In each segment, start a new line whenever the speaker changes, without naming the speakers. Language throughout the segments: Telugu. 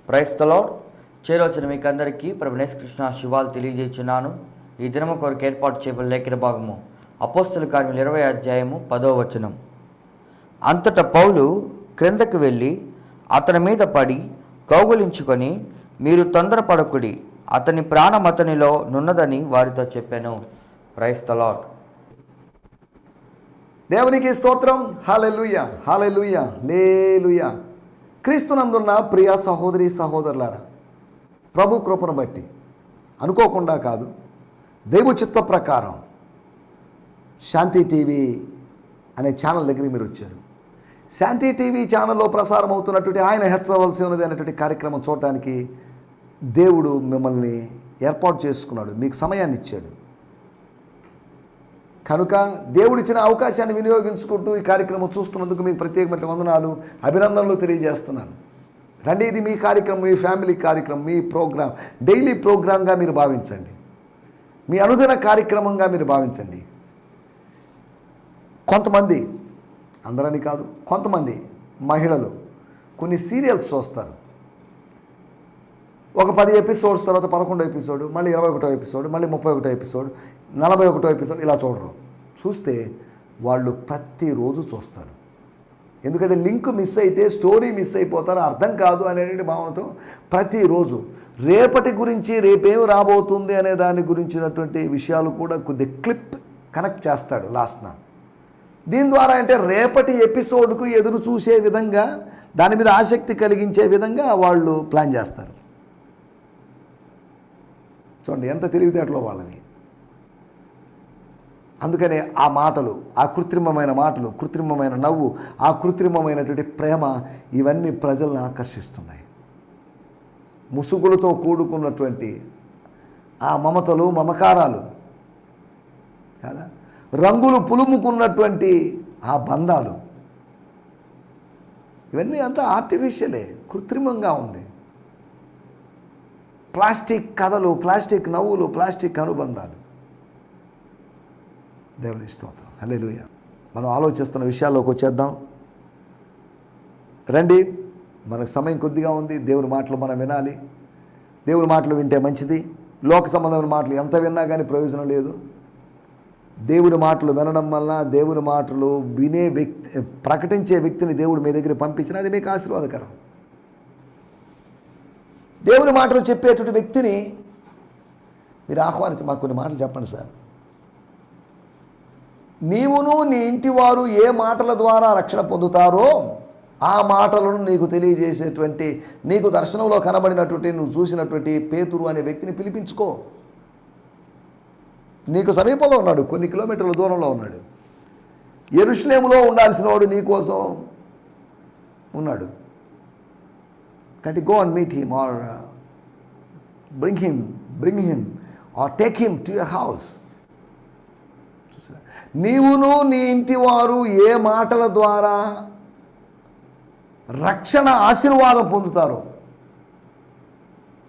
Praise the lord. చేరొచ్చిన మీకు అందరికీ ప్రభు యేసుకృష్ణ శుభాలు తెలియజేస్తున్నాను. ఈ దినము కొరకు ఏర్పాటు చేయబడిన లేఖన భాగము అపోస్తలుల కార్యములు 20వ అధ్యాయము 10వ వచనం. అంతటా పౌలు క్రిందకు వెళ్ళి అతని మీద పడి కౌగులించుకొని, మీరు తొందరపడకుడి, అతని ప్రాణం అతనిలో నున్నదని వారితో చెప్పాను. Praise the lord.
దేవునికి స్తోత్రం. హల్లెలూయా, హల్లెలూయా, హల్లెలూయా. క్రీస్తునందున్న ప్రియ సహోదరి సహోదరులారా, ప్రభు కృపను బట్టి అనుకోకుండా కాదు, దైవ చిత్త ప్రకారం శాంతి టీవీ అనే ఛానల్ దగ్గరికి మీరు వచ్చారు. శాంతి టీవీ ఛానల్లో ప్రసారం అవుతున్నటువంటి ఆయన హెచ్చవలసి ఉన్నది అనేటువంటి కార్యక్రమం చూడటానికి దేవుడు మిమ్మల్ని ఏర్పాటు చేసుకున్నాడు, మీకు సమయాన్ని ఇచ్చాడు. కనుక దేవుడిచ్చిన అవకాశాన్ని వినియోగించుకుంటూ ఈ కార్యక్రమం చూస్తున్నందుకు మీకు ప్రత్యేకమైన వందనాలు, అభినందనలు తెలియజేస్తున్నాను. రండి, ఇది మీ కార్యక్రమం, మీ ఫ్యామిలీ కార్యక్రమం, మీ ప్రోగ్రాం, డైలీ ప్రోగ్రాంగా మీరు భావించండి, మీ అనుదిన కార్యక్రమంగా మీరు భావించండి. కొంతమంది, అందరని కాదు, కొంతమంది మహిళలు కొన్ని సీరియల్స్ చూస్తారు. ఒక 10 ఎపిసోడ్స్ తర్వాత 11వ ఎపిసోడ్, మళ్ళీ 21వ ఎపిసోడ్, మళ్ళీ 31వ ఎపిసోడ్, 41వ ఎపిసోడ్, ఇలా చూడరు. చూస్తే వాళ్ళు ప్రతిరోజు చూస్తారు. ఎందుకంటే లింక్ మిస్ అయితే స్టోరీ మిస్ అయిపోతారు, అర్థం కాదు అనేటువంటి భావనతో ప్రతిరోజు రేపటి గురించి, రేపేం రాబోతుంది అనే దాని గురించినటువంటి విషయాలు కూడా కొద్ది క్లిప్ కనెక్ట్ చేస్తాడు లాస్ట్న. దీని ద్వారా అంటే రేపటి ఎపిసోడ్కు ఎదురు చూసే విధంగా, దాని మీద ఆసక్తి కలిగించే విధంగా వాళ్ళు ప్లాన్ చేస్తారు. చూడండి ఎంత తెలివితేటలో వాళ్ళని. అందుకనే ఆ మాటలు, ఆ కృత్రిమమైన మాటలు, కృత్రిమమైన నవ్వు, ఆ కృత్రిమమైనటువంటి ప్రేమ, ఇవన్నీ ప్రజలను ఆకర్షిస్తున్నాయి. ముసుగులతో కూడుకున్నటువంటి ఆ మమతలు, మమకారాలు కదా, రంగులు పులుముకున్నటువంటి ఆ బంధాలు, ఇవన్నీ అంతా ఆర్టిఫిషియలే, కృత్రిమంగా ఉంది. ప్లాస్టిక్ కథలు, ప్లాస్టిక్ నవ్వులు, ప్లాస్టిక్ అనుబంధాలు. దేవుని స్తోత్రం, హల్లెలూయా. మనం ఆలోచిస్తున్న విషయాల్లోకి వచ్చేద్దాం రండి. మనకు సమయం కొద్దిగా ఉంది, దేవుని మాటలు మనం వినాలి. దేవుని మాటలు వింటే మంచిది. లోక సంబంధమైన మాటలు ఎంత విన్నా కానీ ప్రయోజనం లేదు. దేవుని మాటలు వినడం వల్ల, దేవుని మాటలు వినే వ్యక్తి, ప్రకటించే వ్యక్తిని దేవుడు మీ దగ్గర పంపించిన అది మీకు ఆశీర్వాదకరం. దేవుని మాటలు చెప్పేటువంటి వ్యక్తిని మీరు ఆహ్వానించి, మాకు కొన్ని మాటలు చెప్పండి సార్. నీవును నీ ఇంటి వారు ఏ మాటల ద్వారా రక్షణ పొందుతారో ఆ మాటలను నీకు తెలియజేసేటువంటి, నీకు దర్శనంలో కనబడినటువంటి, నువ్వు చూసినటువంటి పేతురు అనే వ్యక్తిని పిలిపించుకో. నీకు సమీపంలో ఉన్నాడు, కొన్ని కిలోమీటర్ల దూరంలో ఉన్నాడు. యెరూషలేములో ఉండాల్సిన వాడు నీ కోసం ఉన్నాడు. కాబట్టి go and meet him, or bring him or take him to your house. నీవును నీ ఇంటి వారు ఏ మాటల ద్వారా రక్షణ ఆశీర్వాదం పొందుతారో,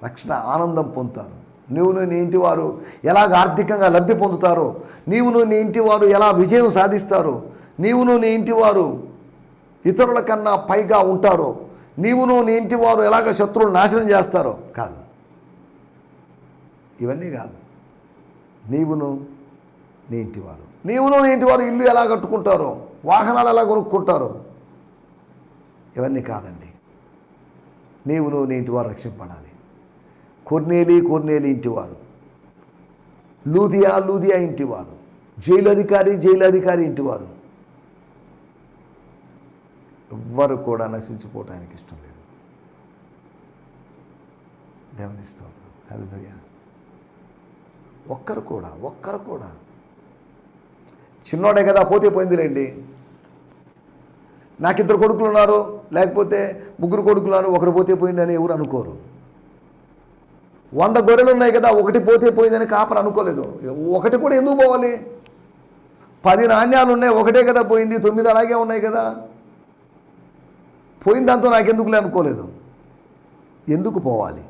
రక్షణ ఆనందం పొందుతారు. నీవును నీ ఇంటి వారు ఎలాగ ఆర్థికంగా లబ్ధి పొందుతారో, నీవును నీ ఇంటి వారు ఎలా విజయం సాధిస్తారో, నీవును నీ ఇంటి వారు ఇతరుల కన్నా పైగా ఉంటారో, నీవును నీ ఇంటి వారు ఎలాగ శత్రువులు నాశనం చేస్తారో కాదు, ఇవన్నీ కాదు. నీవును నీ ఇంటివారు, నీవును నీ ఇంటివారు ఇల్లు ఎలా కట్టుకుంటారో, వాహనాలు ఎలా కొనుక్కుంటారో, ఇవన్నీ కాదండి. నీవును నీ ఇంటివారు రక్షింపడాలి. కొర్నేలి ఇంటివారు, లూదియా ఇంటివారు, జైలు అధికారి ఇంటివారు, ఎవ్వరు కూడా నశించిపోవటానికి ఇష్టం లేదు. దేవుని స్తోత్రం, హల్లెలూయా. ఒక్కరు కూడా చిన్నోడే కదా, పోతే పోయిందిలేండి. నాకు 2 కొడుకులు ఉన్నారు, లేకపోతే 3 కొడుకులు ఉన్నారు, ఒకరు పోతే పోయిందని ఎవరు అనుకోరు. 100 గొర్రెలు ఉన్నాయి కదా, ఒకటి పోతే పోయిందని కాపరు అనుకోలేదు. ఒకటి కూడా ఎందుకు పోవాలి? 10 నాణ్యాలు ఉన్నాయి, ఒకటే కదా పోయింది, 9 అలాగే ఉన్నాయి కదా, పోయిన దాంతో నాకెందుకులే అనుకోలేదు. ఎందుకు పోవాలి?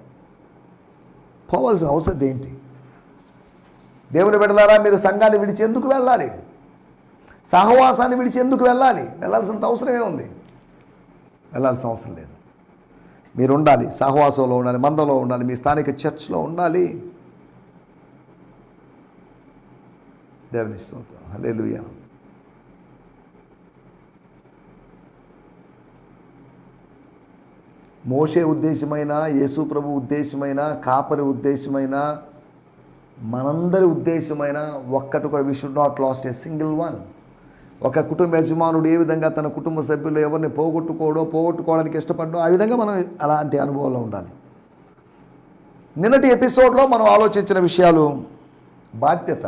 పోవాల్సిన అవసరం ఏంటి? దేవుని బిడ్డలారా, మీరు సంఘాన్ని విడిచి ఎందుకు వెళ్ళాలి? సహవాసాన్ని విడిచి ఎందుకు వెళ్ళాలి? వెళ్ళాల్సినంత అవసరమే ఉంది. వెళ్ళాల్సిన అవసరం లేదు. మీరు ఉండాలి, సహవాసంలో ఉండాలి, మందంలో ఉండాలి, మీ స్థానిక చర్చ్లో ఉండాలి. దేవుని స్తోత్రం. హల్లెలూయా. మోషే ఉద్దేశమైన, యేసు ప్రభు ఉద్దేశమైన, కాపరి ఉద్దేశమైన, మనందరి ఉద్దేశమైన ఒక్కటి కూడా we should not lost a single one. ఒక కుటుంబ యజమానుడు ఏ విధంగా తన కుటుంబ సభ్యులు ఎవరిని పోగొట్టుకోవడానికి ఇష్టపడ్డో ఆ విధంగా మనం అలాంటి అనుభవంలో ఉండాలి. నిన్నటి ఎపిసోడ్లో మనం ఆలోచించిన విషయాలు బాధ్యత,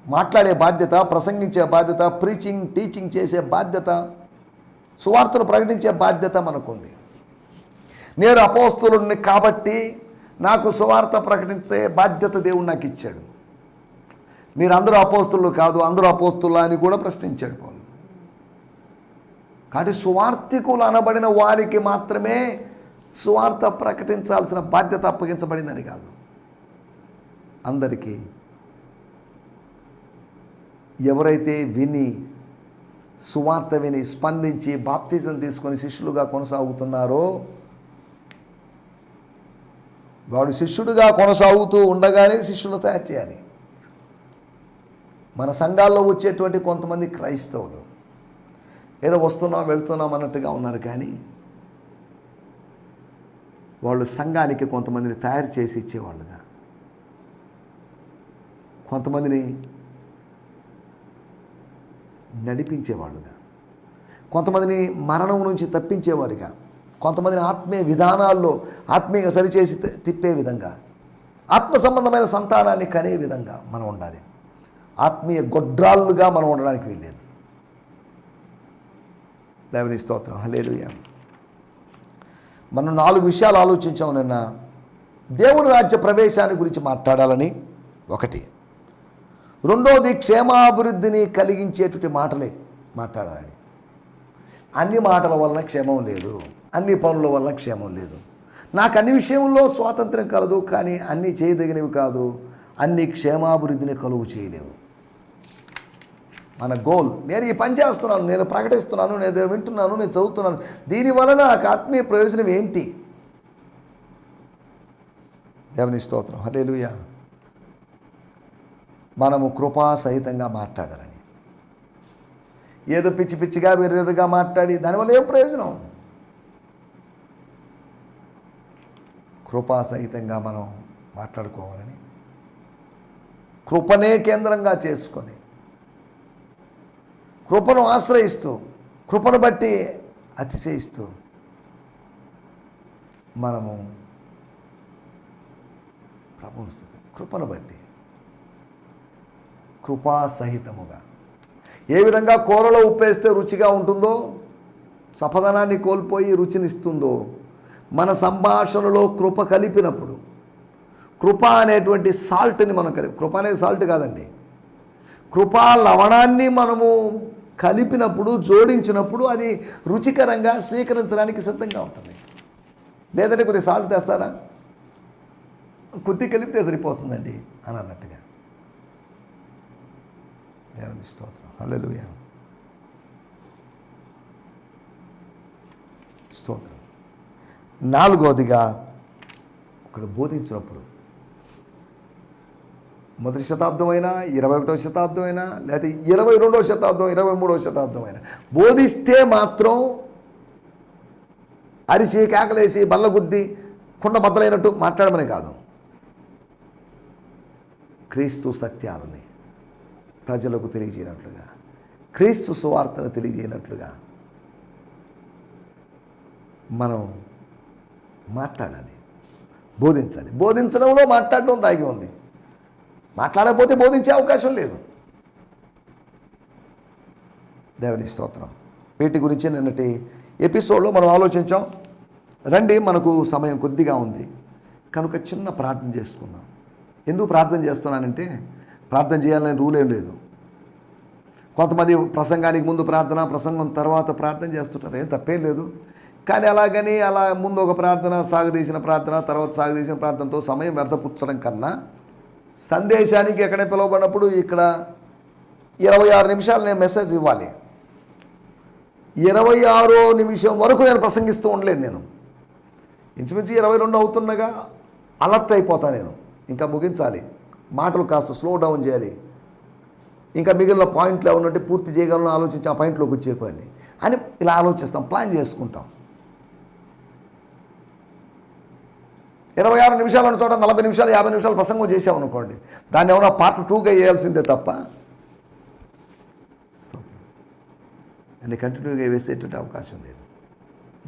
మాట్లాడే బాధ్యత, ప్రసంగించే బాధ్యత, ప్రీచింగ్ టీచింగ్ చేసే బాధ్యత, సువార్తను ప్రకటించే బాధ్యత మనకుంది. నేను అపోస్తలుడిని కాబట్టి నాకు సువార్త ప్రకటించే బాధ్యత దేవుడు నాకు ఇచ్చాడు. మీరు అందరూ అపోస్తలు కాదు, అందరూ అపోస్తలు అని కూడా ప్రశ్నించాడు పౌలు. కాబట్టి సువార్తికులు అనబడిన వారికి మాత్రమే సువార్త ప్రకటించాల్సిన బాధ్యత అప్పగించబడిందని కాదు, అందరికీ. ఎవరైతే విని సువార్త విని స్పందించి బాప్తిజం తీసుకొని శిష్యులుగా కొనసాగుతున్నారో, వాడు శిష్యుడిగా కొనసాగుతూ ఉండగానే శిష్యులు తయారు చేయాలి. మన సంఘాల్లో వచ్చేటువంటి కొంతమంది క్రైస్తవులు ఏదో వస్తున్నాం వెళ్తున్నాం అన్నట్టుగా ఉన్నారు, కానీ వాళ్ళు సంఘానికి కొంతమందిని తయారు చేసి ఇచ్చేవాళ్ళుగా, కొంతమందిని నడిపించేవాళ్ళుగా, కొంతమందిని మరణం నుంచి తప్పించేవారుగా, కొంతమందిని ఆత్మీయ విధానాల్లో ఆత్మీయంగా సరిచేసి తిప్పే విధంగా, ఆత్మ సంబంధమైన సంతానాన్ని కనే విధంగా మనం ఉండాలి. ఆత్మీయ గొడ్రాళ్ళుగా మనం ఉండడానికి వీల్లేదు. దేవుని స్తోత్రం. హల్లెలూయా. మనం 4 విషయాలు ఆలోచించాం నిన్న. దేవుని రాజ్య ప్రవేశాన్ని గురించి మాట్లాడాలని ఒకటి, రెండోది క్షేమాభివృద్ధిని కలిగించేటువంటి మాటలే మాట్లాడాలని. అన్ని మాటల వలన క్షేమం లేదు, అన్ని పనుల వలన క్షేమం లేదు. నాకు అన్ని విషయంలో స్వాతంత్రం కలదు, కానీ అన్నీ చేయదగినవి కాదు, అన్ని క్షేమాభివృద్ధిని కలుగు చేయలేవు. మన గోల్, నేను ఈ పని చేస్తున్నాను, నేను ప్రకటిస్తున్నాను, నేను వింటున్నాను, నేను చదువుతున్నాను, దీనివలన నాకు ఆత్మీయ ప్రయోజనం ఏంటి? దేవుని స్తోత్రం. హల్లెలూయా. మనము కృపాసహితంగా మాట్లాడాలని, ఏదో పిచ్చి పిచ్చిగా వెర్రెరుగా మాట్లాడి దానివల్ల ఏం ప్రయోజనం? కృపాసహితంగా మనం మాట్లాడుకోవాలని, కృపనే కేంద్రంగా చేసుకొని, కృపను ఆశ్రయిస్తూ, కృపను బట్టి అతిశయిస్తూ మనము ప్రభువుని కృపను బట్టి కృపాసహితముగా, ఏ విధంగా కూరలో ఉప్పేస్తే రుచిగా ఉంటుందో, చప్పదనాన్ని కోల్పోయి రుచినిస్తుందో, మన సంభాషణలో కృప కలిపినప్పుడు, కృప అనేటువంటి సాల్ట్ని మనం కృప అనేది సాల్ట్ కాదండి, కృపా లవణాన్ని మనము కలిపినప్పుడు, జోడించినప్పుడు అది రుచికరంగా స్వీకరించడానికి సిద్ధంగా ఉంటుంది. లేదంటే కొద్దిగా సాల్ట్ తెస్తారా, కొద్ది కలిపితే సరిపోతుందండి అని అన్నట్టుగా. దేవుని స్తోత్రం. హల్లెలూయా. స్తోత్రం. 4వదిగా ఇక్కడ బోధించినప్పుడు, మొదటి శతాబ్దం అయినా, 21వ శతాబ్దం అయినా, లేకపోతే 22వ శతాబ్దం, 23వ శతాబ్దం అయినా, బోధిస్తే మాత్రం అరిచి కేకలేసి బల్లగుద్ది కుండ బద్దలైనట్టు మాట్లాడమని కాదు, క్రీస్తు సత్యాలని ప్రజలకు తెలియజేయనట్లుగా, క్రీస్తు సువార్తను తెలియజేయనట్లుగా మనం మాట్లాడాలి, బోధించాలి. బోధించడంలో మాట్లాడడం దాగి ఉంది. మాట్లాడకపోతే బోధించే అవకాశం లేదు. దేవుని స్తోత్రం. వీటి గురించి నిన్నటి ఎపిసోడ్లో మనం ఆలోచించాం. రండి, మనకు సమయం కొద్దిగా ఉంది కనుక చిన్న ప్రార్థన చేసుకుందాం. ఎందుకు ప్రార్థన చేస్తున్నానంటే, ప్రార్థన చేయాలనే రూల్ ఏం లేదు. కొంతమంది ప్రసంగానికి ముందు ప్రార్థన, ప్రసంగం తర్వాత ప్రార్థన చేస్తుంటారు, ఏం తప్పేం లేదు. కానీ అలాగని అలా ముందు ఒక ప్రార్థన, సాగదీసిన ప్రార్థన, తర్వాత సాగదీసిన ప్రార్థనతో సమయం వ్యర్థపుచ్చడం కన్నా, సందేశానికి ఎక్కడే పిలువబడినప్పుడు ఇక్కడ 26 నిమిషాలు నేను మెసేజ్ ఇవ్వాలి. 26వ నిమిషం వరకు నేను ప్రసంగిస్తూ ఉండలేదు. నేను ఇంచుమించు 22 అవుతుండగా అలర్ట్ అయిపోతా నేను, ఇంకా ముగించాలి, మాటలు కాస్త స్లో డౌన్ చేయాలి, ఇంకా మిగిలిన పాయింట్లు ఏమన్నంటే పూర్తి చేయగలను ఆలోచించి ఆ పాయింట్లోకి వచ్చేపోయాలి అని ఇలా ఆలోచిస్తాం, ప్లాన్ చేసుకుంటాం. 26 నిమిషాలు ఉన్న చోట 40 నిమిషాలు 50 నిమిషాలు ప్రసంగం చేసామనుకోండి, దాన్ని ఏమైనా పార్ట్ 2గా వేయాల్సిందే తప్ప అన్ని కంటిన్యూగా వేసేటువంటి అవకాశం లేదు.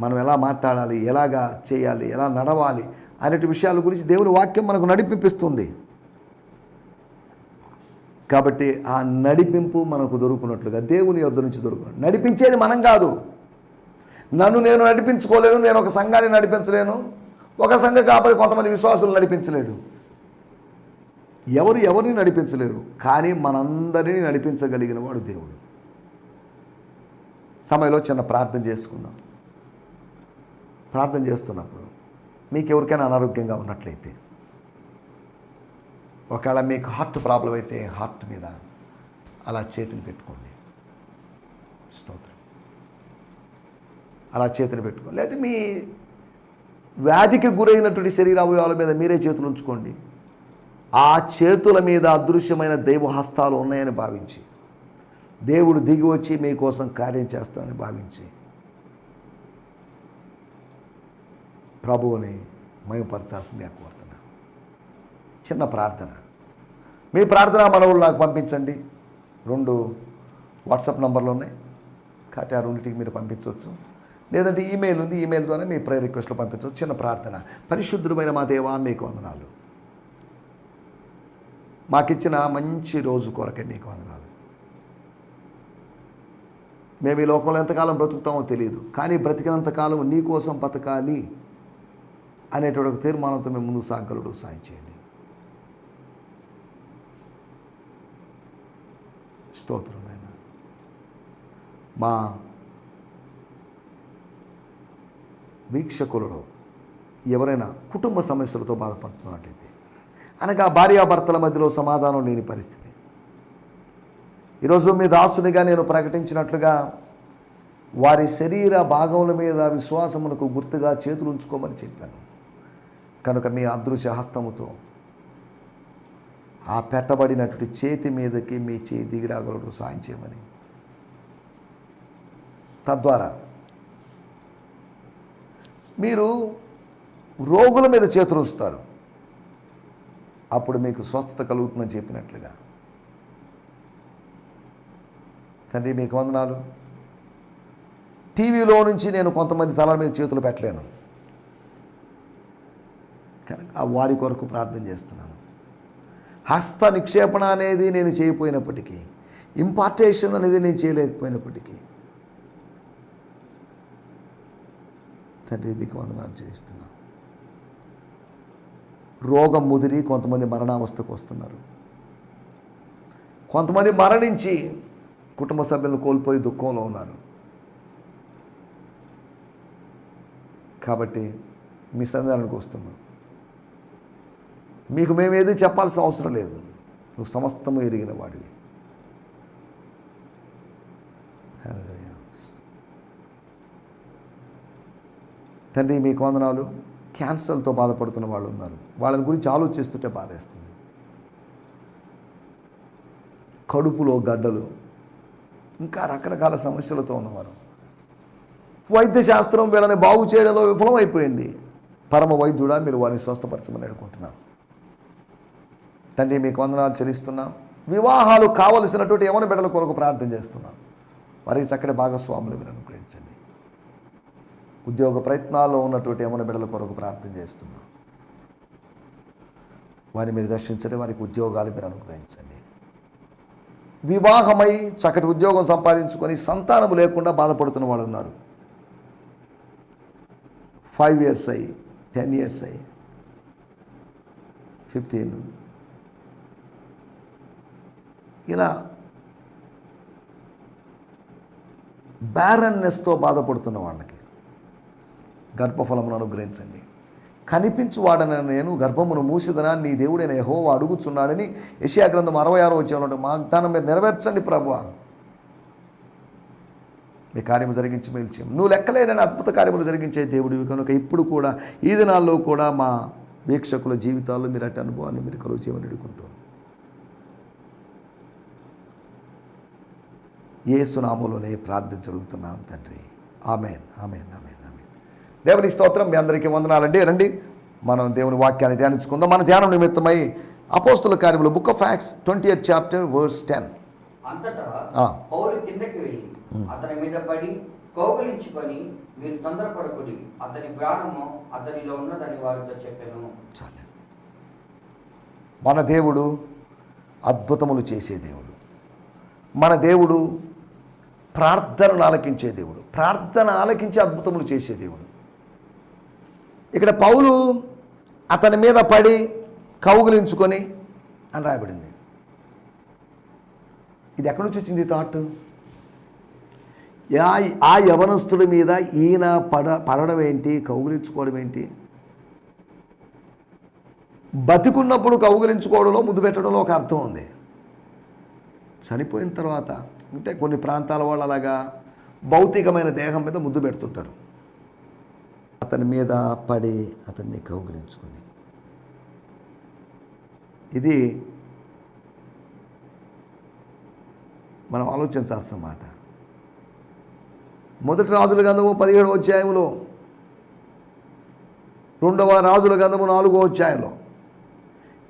మనం ఎలా మాట్లాడాలి, ఎలాగా చేయాలి, ఎలా నడవాలి అనేటి విషయాల గురించి దేవుని వాక్యం మనకు నడిపిస్తుంది. కాబట్టి ఆ నడిపింపు మనకు దొరుకున్నట్లుగా దేవుని యొద్ద నుంచి దొరుకున్నట్టు, నడిపించేది మనం కాదు. నన్ను నేను నడిపించుకోలేను, నేను ఒక సంఘాన్ని నడిపించలేను, ఒక సంఘ కాపరి కొంతమంది విశ్వాసులు నడిపించలేడు, ఎవరిని నడిపించలేరు. కానీ మనందరినీ నడిపించగలిగిన వాడు దేవుడు. సమయంలో చిన్న ప్రార్థన చేసుకుందాం. ప్రార్థన చేస్తున్నప్పుడు మీకు ఎవరికైనా అనారోగ్యంగా ఉన్నట్లయితే, ఒకవేళ మీకు హార్ట్ ప్రాబ్లం అయితే హార్ట్ మీద అలా చేతిని పెట్టుకోండి, స్తోత్రం, అలా చేతిని పెట్టుకోండి. లేదా మీ వ్యాధికి గురైనటువంటి శరీర అవయవాల మీద మీరే చేతులు ఉంచుకోండి. ఆ చేతుల మీద అదృశ్యమైన దైవ హస్తాలు ఉన్నాయని భావించి, దేవుడు దిగి వచ్చి మీకోసం కార్యం చేస్తానని భావించి ప్రభువుని మహిమపరచాల్సిందిగా కోరుతున్నా. చిన్న ప్రార్థన, మీ ప్రార్థన మనవులు నాకు పంపించండి. 2 వాట్సాప్ నంబర్లు ఉన్నాయి కాబట్టి ఆ రెండింటికి మీరు పంపించవచ్చు. లేదంటే ఈమెయిల్ ఉంది, ఈమెయిల్ ద్వారా మీ ప్రేయర్ రిక్వెస్ట్లు పంపించవచ్చు. చిన్న ప్రార్థన. పరిశుద్ధుడైన మా దేవా, మీకు వందనాలు. మాకిచ్చిన మంచి రోజు కొరకే మీకు వందనాలు. మేము ఈ లోకంలో ఎంతకాలం బ్రతుకుతామో తెలియదు, కానీ బ్రతికినంతకాలం నీ కోసం బతకాలి అనేటువంటి ఒక తీర్మానంతో మేము ముందుకు సాగలుడు సాయం చేయండి. స్తోత్రం నాయనా. మా వీక్షకులలో ఎవరైనా కుటుంబ సమస్యలతో బాధపడుతున్నట్లయితే, అనగా భార్యాభర్తల మధ్యలో సమాధానం లేని పరిస్థితి, ఈరోజు మీ దాసునిగా నేను ప్రకటించినట్లుగా వారి శరీర భాగముల మీద విశ్వాసమునకు గుర్తుగా చేతులు ఉంచుకోమని చెప్పాను. కనుక మీ అదృశ్య హస్తముతో ఆ పెట్టబడినటువంటి చేతి మీదకి మీ చేయి దిగిరాగలడు సాయం చేయమని, తద్వారా మీరు రోగుల మీద చేతులు ఉంచుతారు, అప్పుడు మీకు స్వస్థత కలుగుతుందని చెప్పినట్లుగా. తండ్రి మీకు వందనాలు. టీవీలో నుంచి నేను కొంతమంది తలల మీద చేతులు పెట్టలేను, కనుక వారి కొరకు ప్రార్థన చేస్తున్నాను. హస్త నిక్షేపణ అనేది నేను చేయకపోయినప్పటికీ, ఇంపార్టేషన్ అనేది నేను చేయలేకపోయినప్పటికీ, తండ్రి మీకు వందనాలు చేయిస్తున్నాను. రోగం ముదిరి కొంతమంది మరణావస్థకు వస్తున్నారు, కొంతమంది మరణించి కుటుంబ సభ్యులను కోల్పోయి దుఃఖంలో ఉన్నారు. కాబట్టి మీ సన్నిధానానికి వస్తున్నాం. మీకు మేమేది చెప్పాల్సిన అవసరం లేదు, నువ్వు సమస్తము ఎరిగిన వాడివి. తండ్రి మీకు వందనాలు. క్యాన్సర్తో బాధపడుతున్న వాళ్ళు ఉన్నారు, వాళ్ళని గురించి ఆలోచిస్తుంటే బాధేస్తుంది. కడుపులో గడ్డలు, ఇంకా రకరకాల సమస్యలతో ఉన్నవారు, వైద్యశాస్త్రం వీళ్ళని బాగు చేయడంలో విఫలమైపోయింది. పరమ వైద్యుడా, మీరు వారిని స్వస్థపరచమని అడుగుకుంటున్నాం. తండ్రి మీకు వందనాలు చెల్లిస్తున్నాం. వివాహాలు కావలసినటువంటి యవన బిడ్డల కొరకు ప్రార్థన చేస్తున్నాం. వారికి చక్కటి భాగస్వాములు మీరు అనుగ్రహించండి. ఉద్యోగ ప్రయత్నాల్లో ఉన్నటువంటి యవన బిడ్డల కొరకు ప్రార్థన చేస్తున్నాం. వారిని మీరు దర్శించండి, వారికి ఉద్యోగాలు మీరు అనుగ్రహించండి. వివాహమై చక్కటి ఉద్యోగం సంపాదించుకొని సంతానము లేకుండా బాధపడుతున్న వాళ్ళు ఉన్నారు. 5 years అయ్యి, 10 years అయ్యి, 15, ఇలా బ్యారన్నెస్తో బాధపడుతున్న వాళ్ళకి గర్భఫలమును అనుగ్రహించండి. కనిపించువాడన నేను గర్భమును మూసిదనా నీ దేవుడైన యెహోవా అడుగుచున్నాడని యెషయా గ్రంథం 66వ వచనంలో మా వాగ్దానం మీరు నెరవేర్చండి ప్రభువా. మీ కార్యము జరిగించి మేలు చేయము. నువ్వు లెక్కలేనని అద్భుత కార్యములు జరిగించే దేవుడివి కనుక ఇప్పుడు కూడా ఈ దినాల్లో కూడా మా వీక్షకుల జీవితాల్లో మీరు అటు అనుభవాన్ని మీరు కలుగు చేయమని అడుగుకుంటాం. యేసు నామములోనే ప్రార్థించగలుగుతున్నాం తండ్రి. ఆమేన్, ఆమేన్, ఆమేన్, ఆమేన్. దేవుని స్తోత్రం. మీ అందరికీ వందనాలండి. రండి మనం దేవుని వాక్యాన్ని ధ్యానించుకుందాం. మన ధ్యానం నిమిత్తమై అపోస్తల కార్యములు book of acts 20th chapter verse 10.
అంతటా పౌలు కిందకి వెళ్ళి అతని మీద పడి కౌగిలించుకొని, మీరు తొందరపడకుడి, అతని ప్రాణము అతనిలో ఉన్నదని వారితో చెప్పాను.
చాలు. మన దేవుడు అద్భుతములు చేసే దేవుడు. మన దేవుడు ప్రార్థనలు ఆలకించే దేవుడు. ప్రార్థన ఆలకించి అద్భుతములు చేసే దేవుడు. ఇక్కడ పౌలు అతని మీద పడి కౌగిలించుకొని అని రాయబడింది. ఇది ఎక్కడి నుంచి వచ్చింది థాట్? ఆ యవనస్తుడి మీద ఈయన పడడం ఏంటి, కౌగిలించుకోవడం ఏంటి? బతికున్నప్పుడు కౌగిలించుకోవడంలో ముద్దు పెట్టడంలో ఒక అర్థం ఉంది. చనిపోయిన తర్వాత అంటే కొన్ని ప్రాంతాల వాళ్ళు అలాగా భౌతికమైన దేహం మీద ముద్దు పెడుతుంటారు. అతని మీద పడి అతన్ని కౌగిలించుకొని, ఇది మనం ఆలోచించాల్సిన మాట. మొదటి రాజుల గ్రంథము 17వ అధ్యాయంలో, రెండవ రాజుల గ్రంథము 4వ అధ్యాయంలో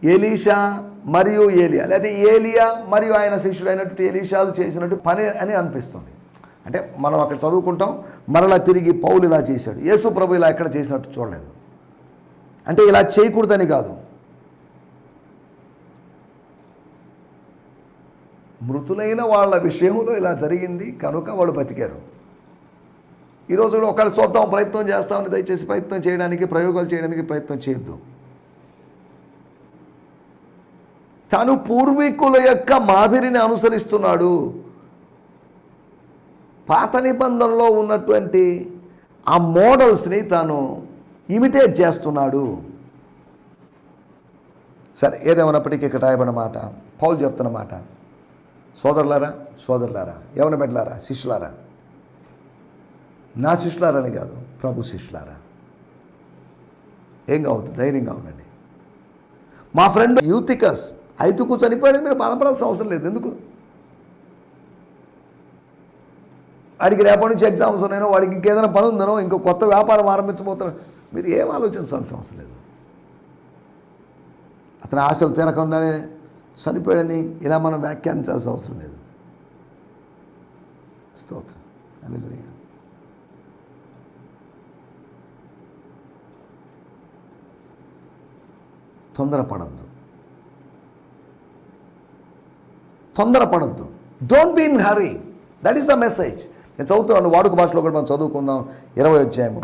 ఎలీషా మరియు ఏలియా, లేదా ఏలియా మరియు ఆయన శిష్యుడైనటువంటి ఎలీషాలు చేసినట్టు పని అని అనిపిస్తుంది. అంటే మనం అక్కడ చదువుకుంటాం, మరలా తిరిగి పౌలు ఇలా చేశాడు, యేసు ప్రభు ఇలా ఎక్కడ చేసినట్టు చూడలేదు. అంటే ఇలా చేయకూడదని కాదు, మృతులైన వాళ్ళ విషయంలో ఇలా జరిగింది కనుక వాళ్ళు బతికారు. ఈరోజు కూడా ఒకళ్ళు చూద్దాం ప్రయత్నం చేస్తామని దయచేసి ప్రయత్నం చేయడానికి, ప్రయోగాలు చేయడానికి ప్రయత్నం చేయొద్దు. తను పూర్వీకుల యొక్క మాదిరిని అనుసరిస్తున్నాడు. పాత నిబంధనలో ఉన్నటువంటి ఆ మోడల్స్ని తాను ఇమిటేట్ చేస్తున్నాడు. సరే, ఏదేమన్నప్పటికీ ఇక్కడ రాయబడిన మాట, పౌలు చెప్తున్న మాట, సోదరులారా, యవన బిడ్డలారా, శిష్యులారా, నా శిష్యులారని కాదు, ప్రభు శిష్యులారా, ఏం కావద్దు, ధైర్యంగా ఉండండి. మా ఫ్రెండ్ యూతికస్ ఐతుకు చనిపోయాడు, మీరు బాధపడాల్సిన అవసరం లేదు. ఎందుకు? వాడికి రేపటి నుంచి ఎగ్జామ్స్ ఉన్నాయో, వాడికి ఇంకేదైనా పని ఉందనో, ఇంకో కొత్త వ్యాపారం ఆరంభించబోతారో, మీరు ఏం ఆలోచించాల్సిన అవసరం లేదు. అతని ఆశలు తీరకుండానే చనిపోయాడని ఇలా మనం వ్యాఖ్యానించాల్సిన అవసరం లేదు. స్తోత్రం, హల్లెలూయా. తొందరపడద్దు. Don't be in hurry. That is the message. నేను చదువుతున్నాను, వాడుక భాషలో కూడా మనం చదువుకుందాం. 20వ అధ్యాయము,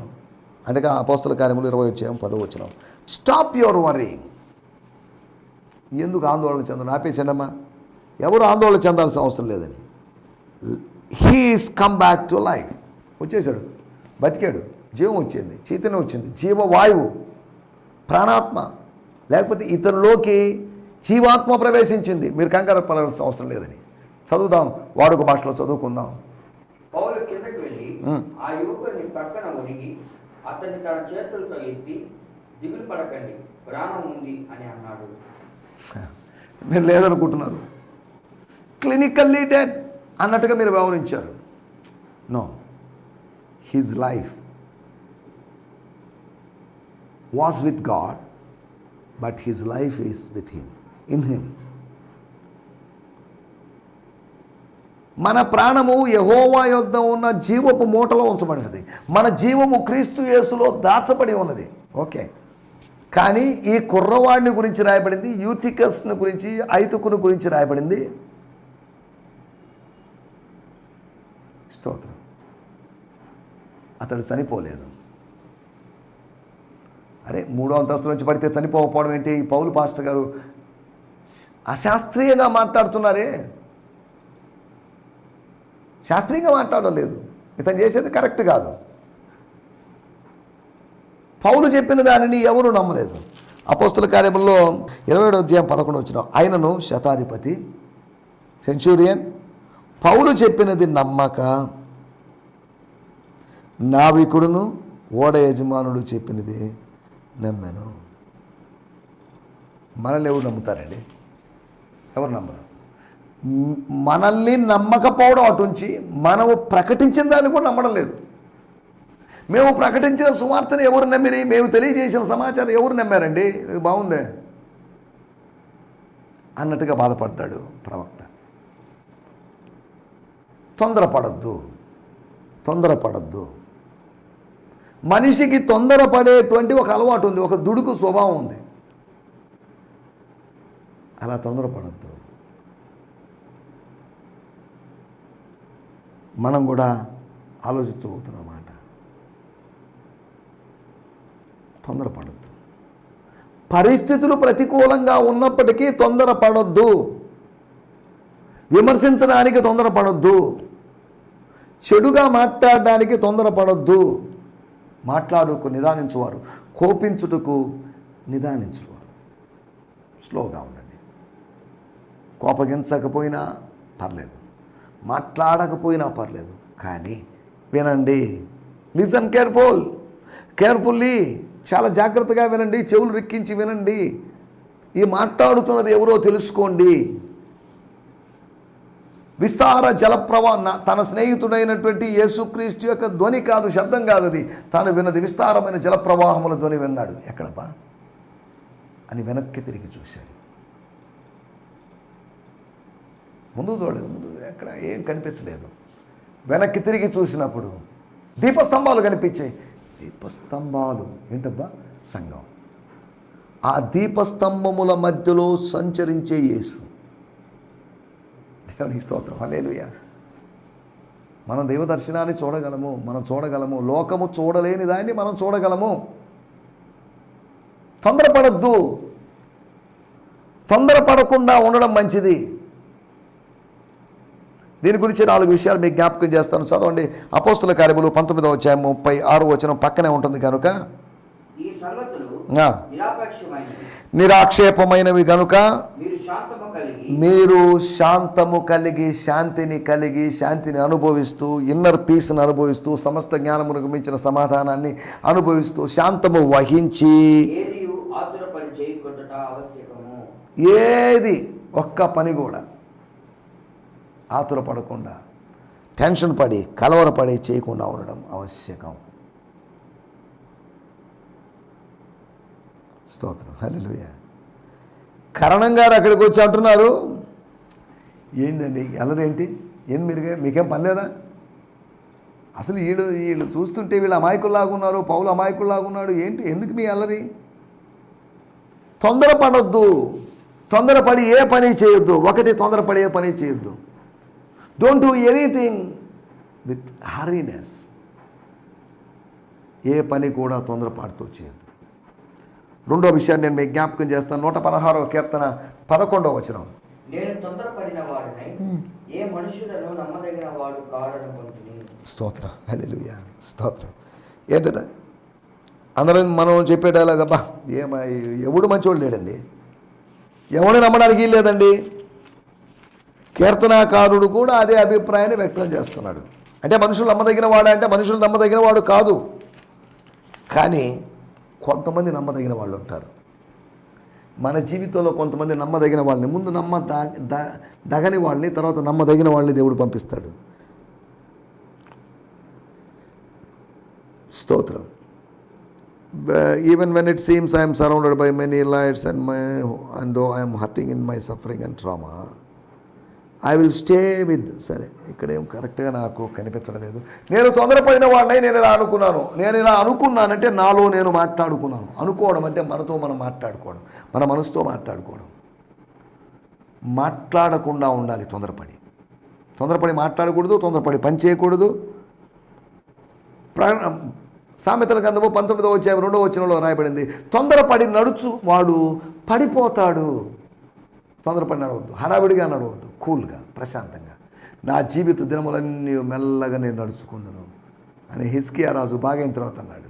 అంటే అపోస్తల కార్యములు 20వ అధ్యాయం 10వ వచనం. Stop your worrying. ఎందుకు ఆందోళన చెందడం? ఆపేసాడమ్మా. ఎవరు ఆందోళన చెందాల్సిన అవసరం లేదని. He is come back to life. వచ్చేసాడు, బతికాడు, జీవం వచ్చింది, చైతన్యం వచ్చింది, జీవవాయువు, ప్రాణాత్మ, లేకపోతే ఇతరులోకి జీవాత్మ ప్రవేశించింది. మీరు కంగారు పడాల్సిన అవసరం లేదని. చదువుదాం, వాడుక భాషలో చదువుకుందాం.
పౌలు కిందకి వెళ్ళి ఆ యువకుడిని పక్కన ఒరిగి అతన్ని తన చేతులతో ఎత్తి, దిగులు పడకండి, ప్రాణం ఉంది అని అన్నాడు.
మీరు లేదనుకుంటున్నారు, క్లినికల్లీ డెడ్ అన్నట్టుగా మీరు వ్యవహరించారు. No, his life was with God, but his life is with him, in him. మన ప్రాణము యెహోవా యొద్ద ఉన్న జీవపు మూటలో ఉంచబడినది. మన జీవము క్రీస్తు యేసులో దాచబడి ఉన్నది. ఓకే, కానీ ఈ కుర్రవాడిని గురించి రాయబడింది, యూటికస్ను గురించి, ఐతుకును గురించి రాయబడింది. స్తోత్రం. అతడు చనిపోలేదు. అరే, 3వ అంతస్తు నుంచి పడితే చనిపోకపోవడం ఏంటి? పౌలు పాస్టర్ గారు అశాస్త్రీయంగా మాట్లాడుతున్నారే. శాస్త్రీయంగా మాట్లాడడం లేదు, ఇతను చేసేది కరెక్ట్ కాదు. పౌలు చెప్పిన దానిని ఎవరు నమ్మలేదు. అపోస్తల కార్యముల్లో 27వ అధ్యాయం 11వ వచనం. ఆయనను శతాధిపతి, సెంచూరియన్, పౌలు చెప్పినది నమ్మక నావికుడును ఓడ యజమానుడు చెప్పినది నమ్మాను. మనల్ని ఎవరు నమ్ముతారండి? ఎవరు నమ్మరు. మనల్ని నమ్మకపోవడం అటుంచి మనము ప్రకటించిన దాన్ని కూడా నమ్మడం లేదు. మేము ప్రకటించిన సువార్తను ఎవరు నమ్మిరి? మేము తెలియజేసిన సమాచారం ఎవరు నమ్మారండి? ఇది బాగుందే అన్నట్టుగా బాధపడ్డాడు ప్రవక్త. తొందరపడద్దు. మనిషికి తొందరపడేటువంటి ఒక అలవాటు ఉంది, ఒక దుడుకు స్వభావం ఉంది. అలా తొందరపడద్దు. మనం కూడా ఆలోచించబోతున్నమాట. తొందరపడద్దు. పరిస్థితులు ప్రతికూలంగా ఉన్నప్పటికీ తొందరపడొద్దు. విమర్శించడానికి తొందరపడొద్దు. చెడుగా మాట్లాడడానికి తొందరపడొద్దు. మాట్లాడుకు నిదానించువారు, కోపించుటకు నిదానించువారు. స్లోగా ఉండండి. కోపగించకపోయినా పర్లేదు, మాట్లాడకపోయినా పర్లేదు, కానీ వినండి. లిసన్ కేర్ఫుల్లీ, చాలా జాగ్రత్తగా వినండి. చెవులు రిక్కించి వినండి. ఈ మాట్లాడుతున్నది ఎవరో తెలుసుకోండి. విస్తార జలప్రవాహం, తన స్నేహితుడైనటువంటి యేసుక్రీస్తు యొక్క ధ్వని కాదు, శబ్దం కాదు అది. తాను విన్నది విస్తారమైన జలప్రవాహముల ధ్వని విన్నాడు. ఎక్కడపా అని వెనక్కి తిరిగి చూశాడు. ముందు చూడలేదు, ముందు ఎక్కడ ఏం కనిపించలేదు. వెనక్కి తిరిగి చూసినప్పుడు దీపస్తంభాలు కనిపించాయి. దీపస్తంభాలు ఏంటబ్బా? సంఘం. ఆ దీపస్తంభముల మధ్యలో సంచరించే యేసు. దేవునికి స్తోత్రం, హల్లెలూయా. మనం దైవ దర్శనాన్ని చూడగలము. లోకము చూడలేని దాన్ని మనం చూడగలము. తొందరపడకుండా ఉండడం మంచిది. దీని గురించి 4 విషయాలు మీకు జ్ఞాపకం చేస్తాను. చదవండి. అపోస్తుల కార్యములు 19వ అధ్యాయం 36వ వచనం పక్కనే ఉంటుంది కనుక. నిరాక్షేపమైనవి కనుక మీరు శాంతము కలిగి శాంతిని అనుభవిస్తూ, ఇన్నర్ పీస్ని అనుభవిస్తూ, సమస్త జ్ఞానమునకు మించిన సమాధానాన్ని అనుభవిస్తూ, శాంతము వహించి ఏది ఒక్క పని కూడా ఆతురపడకుండా, టెన్షన్ పడి, కలవరపడి చేయకుండా ఉండడం ఆవశ్యకం. స్తోత్రం, హల్లెలూయా. కరణం గారు అక్కడికి వచ్చి అంటున్నారు, ఏందండి అల్లరేంటి? ఏంది మీకేం పని లేదా? అసలు వీళ్ళు చూస్తుంటే వీళ్ళు అమాయకుల్లాగా ఉన్నారు, పౌలు అమాయకుల్లాగా ఉన్నాడు. ఏంటి, ఎందుకు మీ అల్లరి? తొందరపడి ఏ పని చేయొద్దు. తొందరపడి ఏ పని చేయొద్దు. Don't do anything with hurriness. ఏ పని కూడా తొందరపాటుతో చేయొద్దు. రెండో విషయాన్ని నేను మీకు జ్ఞాపకం చేస్తాను. 116వ కీర్తన 11వ వచనం.
నేను తొందరపడిన వాడినై ఏ మనుషులను నమ్మదగిన వాడు కాడనుకుంటుని.
స్తోత్రం, హల్లెలూయా, స్తోత్రం. ఏంటంట అందరం మనం చెప్పేటలాగబ్బా ఎవడు మంచోడు లేడండి, ఎవరిని నమ్మడానికి లేదండి. కీర్తనాకారుడు కూడా అదే అభిప్రాయాన్ని వ్యక్తం చేస్తున్నాడు. అంటే మనుషులు నమ్మదగిన వాడా అంటే మనుషులు నమ్మదగిన వాడు కాదు, కానీ కొంతమంది నమ్మదగిన వాళ్ళు ఉంటారు. మన జీవితంలో కొంతమంది నమ్మదగిన వాళ్ళని, ముందు దగని వాళ్ళని, తర్వాత నమ్మదగిన వాళ్ళని దేవుడు పంపిస్తాడు. స్తోత్రం. Even when it seems I'm surrounded by many lights and though I'm hurting in my suffering and trauma I will stay with. సరే, ఇక్కడేం కరెక్ట్గా నాకు కనిపించడం లేదు. నేను తొందరపడిన వాడినై నేను ఇలా అనుకున్నానంటే నాలో నేను మాట్లాడుకున్నాను. అనుకోవడం అంటే మనతో మనం మాట్లాడుకోవడం, మన మనసుతో మాట్లాడుకోవడం. మాట్లాడకుండా ఉండాలి. తొందరపడి మాట్లాడకూడదు, తొందరపడి పని చేయకూడదు. సామెతల గ్రంథము 19వ అధ్యాయం 2వ వచనంలో రాయబడింది, తొందరపడి నడుచు వాడు పడిపోతాడు. తొందరపడి నడవద్దు, హడావిడిగా నడవద్దు, కూల్గా, ప్రశాంతంగా. నా జీవిత దినములన్నీ మెల్లగా నేను నడుచుకుందును అని హిజ్కియా రాజు బాగైన తర్వాత అన్నాడు.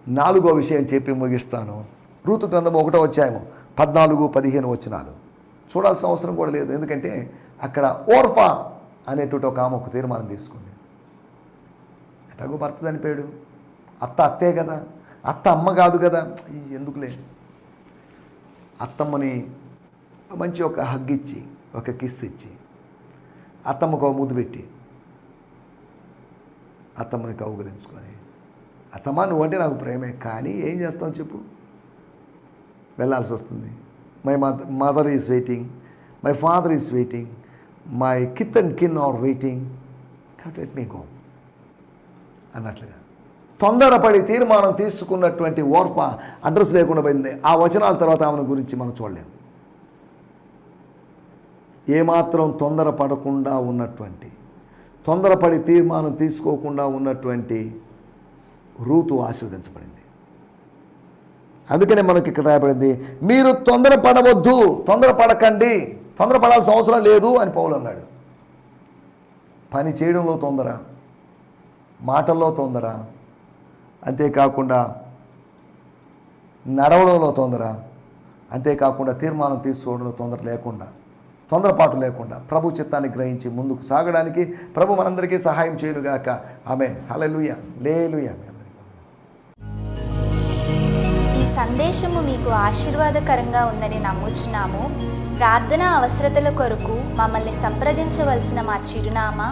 4వ విషయం చెప్పి ముగిస్తాను. రూతు గ్రంథము 1వ అధ్యాయము 14-15 వచనాలు చూడాల్సిన అవసరం కూడా లేదు. ఎందుకంటే అక్కడ ఓర్ఫా అనేటువంటి ఒక ఆమె ఒక తీర్మానం తీసుకుంది. ఎలాగో భర్త చనిపోయాడు, అత్త అత్తే కదా, అత్త అమ్మ కాదు కదా, ఎందుకులే అత్తమ్మని మంచి ఒక హగ్ ఇచ్చి, ఒక కిస్ ఇచ్చి, అత్తమ్మకు ఒక ముద్దు పెట్టి, అత్తమ్మని కౌగిలించుకొని, అత్తమ్మ నువ్వంటే నాకు ప్రేమే, కానీ ఏం చేస్తావు చెప్పు, వెళ్ళాల్సి వస్తుంది. My mother is waiting, my father is waiting, my kith and kin are waiting, కాబట్టి లెట్ మీ గో అన్నట్లుగా తొందరపడి తీర్మానం తీసుకున్నటువంటి ఓర్ప అడ్రస్ లేకుండా పోయింది. ఆ వచనాల తర్వాత ఆమెను గురించి మనం చూడలేము. ఏమాత్రం తొందరపడకుండా ఉన్నటువంటి, తొందరపడి తీర్మానం తీసుకోకుండా ఉన్నటువంటి రూతు ఆశీర్వదించబడింది. అందుకనే మనకి ఇక్కడ రాయబడింది, మీరు తొందరపడవద్దు, తొందరపడకండి, తొందరపడాల్సిన అవసరం లేదు అని పౌలు అన్నాడు. పని చేయడంలో తొందర, మాటల్లో తొందర, అంతేకాకుండా నడవడంలో తొందర, అంతేకాకుండా తీర్మానం తీసుకోవడంలో తొందరపాటు లేకుండా ప్రభు చిత్తాన్ని గ్రహించి ముందుకు సాగడానికి ప్రభు మనందరికీ సహాయం చేయనుగాక. ఆమేన్. హల్లెలూయా. లేలుయా.
ఈ సందేశము మీకు ఆశీర్వాదకరంగా ఉందని నమ్ముచున్నాము. ప్రార్థనా అవసరతల కొరకు మమ్మల్ని సంప్రదించవలసిన మా చిరునామా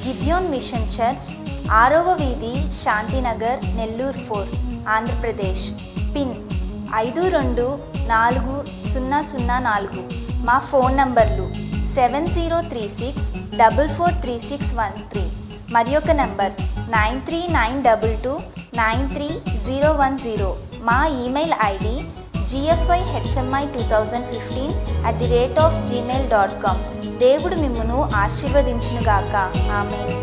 గిద్యోన్ మిషన్ చర్చ్, 6వ వీధి, శాంతినగర్, నెల్లూరు 4, ఆంధ్రప్రదేశ్. పిన్ 524004. మా ఫోన్ నంబర్లు 7036443613 మరి ఒక నంబర్ 9392293010. మా ఈమెయిల్ ఐడి gfihmi2015@gmail.com. దేవుడు మిమ్మును ఆశీర్వదించునుగాక. ఆమేన్.